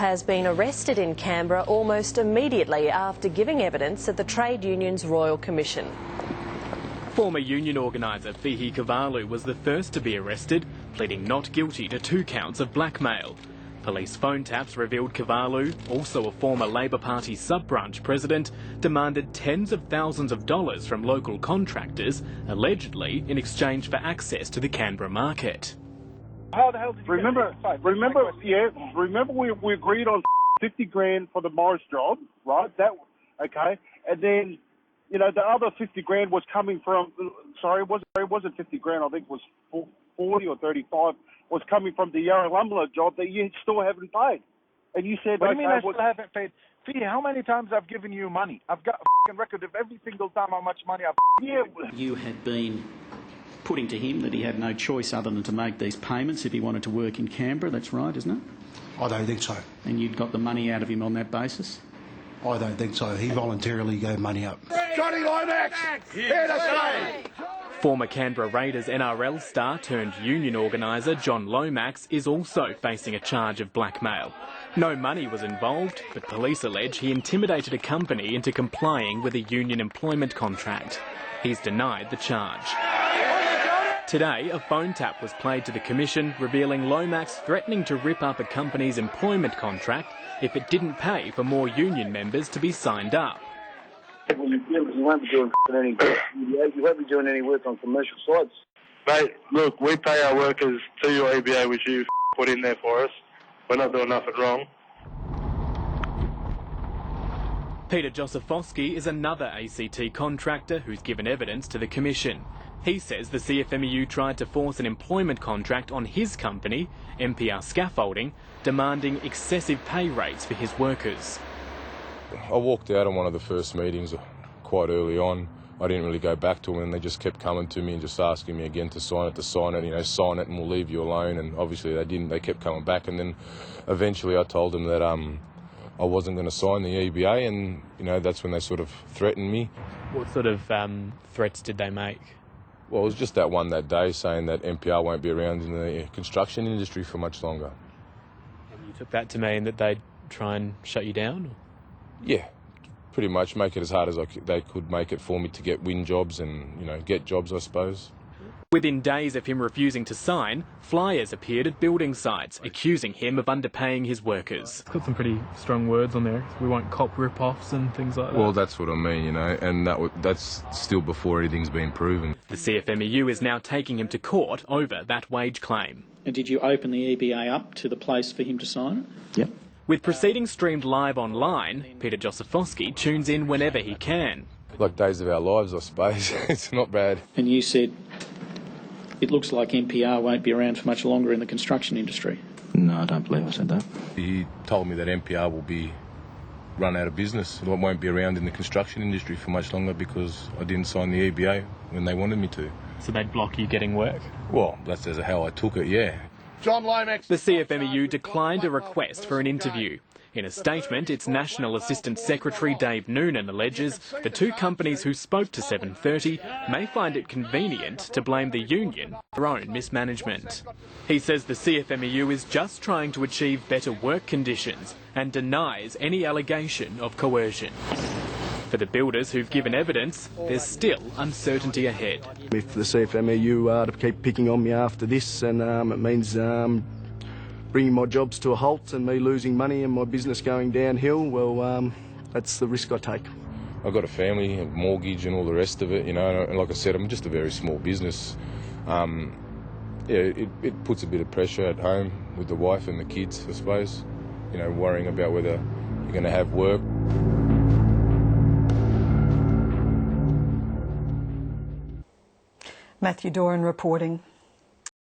has been arrested in Canberra almost immediately after giving evidence at the Trade Unions Royal Commission. Former union organiser Fihi Kavalu was the first to be arrested, pleading not guilty to 2 counts of blackmail. Police phone taps revealed Kavalu, also a former Labor Party sub-branch president, demanded tens of thousands of dollars from local contractors, allegedly in exchange for access to the Canberra market. How the hell did you remember we agreed on 50 grand for the Morris job, right? Okay. And then, you know, the other 50 grand was coming from, sorry, it wasn't 50 grand, I think it was 40 or 35, was coming from the Yarralumla job that you still haven't paid. And you said, what do you mean I still haven't paid? Fee, how many times I've given you money? I've got a f***ing record of every single time how much money I've given you. Had been putting to him that he had no choice other than to make these payments if he wanted to work in Canberra. That's right, isn't it? I don't think so. And you'd got the money out of him on that basis? I don't think so. He voluntarily gave money up. Johnny Lomax, here to say! Former Canberra Raiders NRL star turned union organiser John Lomax is also facing a charge of blackmail. No money was involved, but police allege he intimidated a company into complying with a union employment contract. He's denied the charge. Today, a phone tap was played to the Commission, revealing Lomax threatening to rip up a company's employment contract if it didn't pay for more union members to be signed up. You won't be doing any work. You won't be doing any work on commercial sites. Mate, look, we pay our workers to your EBA, which you put in there for us. We're not doing nothing wrong. Peter Josifowski is another ACT contractor who's given evidence to the Commission. He says the CFMEU tried to force an employment contract on his company, MPR Scaffolding, demanding excessive pay rates for his workers. I walked out on one of the first meetings quite early on. I didn't really go back to them, and they just kept coming to me and just asking me again to sign it, you know, sign it and we'll leave you alone. And obviously they didn't. They kept coming back, and then eventually I told them that I wasn't going to sign the EBA, and you know, that's when they sort of threatened me. What sort of threats did they make? Well, it was just that one that day saying that MPR won't be around in the construction industry for much longer. And you took that to mean that they'd try and shut you down? Yeah, pretty much make it as hard as they could make it for me to win jobs and, you know, get jobs, I suppose. Within days of him refusing to sign, flyers appeared at building sites, accusing him of underpaying his workers. It's got some pretty strong words on there. We won't cop rip-offs and things like that. Well, that's what I mean, you know, and that's still before anything's been proven. The CFMEU is now taking him to court over that wage claim. And did you open the EBA up to the place for him to sign it? Yep. With proceedings streamed live online, Peter Josifowski tunes in whenever he can. Like days of our lives, I suppose. It's not bad. And you said it looks like MPR won't be around for much longer in the construction industry. No, I don't believe I said that. He told me that MPR will be run out of business. It won't be around in the construction industry for much longer because I didn't sign the EBA when they wanted me to. So they'd block you getting work? Well, that's how I took it, yeah. John Lomax. The CFMEU declined a request for an interview. In a statement, its National Assistant Secretary Dave Noonan alleges the 2 companies who spoke to 730 may find it convenient to blame the union for their own mismanagement. He says the CFMEU is just trying to achieve better work conditions and denies any allegation of coercion. For the builders who've given evidence, there's still uncertainty ahead. If the CFMEU are to keep picking on me after this, and it means bringing my jobs to a halt and me losing money and my business going downhill, well, that's the risk I take. I've got a family, a mortgage and all the rest of it, you know, and like I said, I'm just a very small business. Yeah, it puts a bit of pressure at home with the wife and the kids, I suppose, you know, worrying about whether you're going to have work. Matthew Doran reporting.